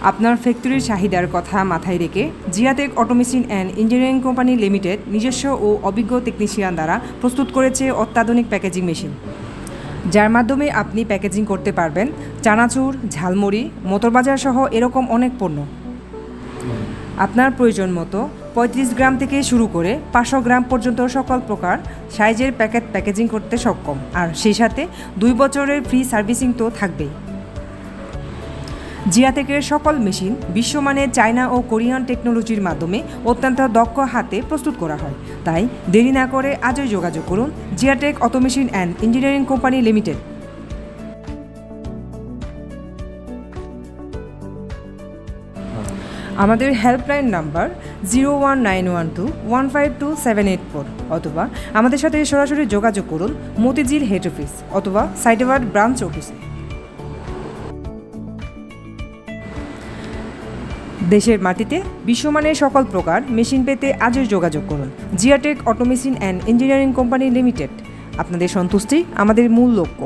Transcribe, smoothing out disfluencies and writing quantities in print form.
আপনার ফ্যাক্টরির চাহিদার কথা মাথায় রেখে Ziatech automation and engineering company limited নিজস্ব ও অভিজ্ঞ টেকনিশিয়ান দ্বারা প্রস্তুত করেছে অত্যাধুনিক প্যাকেজিং মেশিন, যার মাধ্যমে আপনি প্যাকেজিং করতে পারবেন চানাচুর, ঝালমুড়ি, মোটরবাজার সহ এরকম অনেক পণ্য। আপনার প্রয়োজন মতো 35 গ্রাম থেকে শুরু করে 500 গ্রাম পর্যন্ত সকল প্রকার সাইজের প্যাকেজিং করতে সক্ষম, আর সেই সাথে 2 বছরের ফ্রি সার্ভিসিং তো থাকবেই। জিয়াটেকের সকল মেশিন বিশ্বমানের চায়না ও কোরিয়ান টেকনোলজির মাধ্যমে অত্যন্ত দক্ষ হাতে প্রস্তুত করা হয়। তাই দেরি না করে আজই যোগাযোগ করুন Ziatech automation and engineering company limited. আমাদের হেল্পলাইন নাম্বার 01912152784 অথবা আমাদের সাথে সরাসরি যোগাযোগ করুন মতিঝিল হেড অফিস অথবা সাইদাবাদ ব্রাঞ্চ অফিসে। দেশের মাটিতে বিশ্বমানের সকল প্রকার মেশিন পেতে আজই যোগাযোগ করুন Ziatech automation and engineering company limited. আপনাদের সন্তুষ্টি আমাদের মূল লক্ষ্য।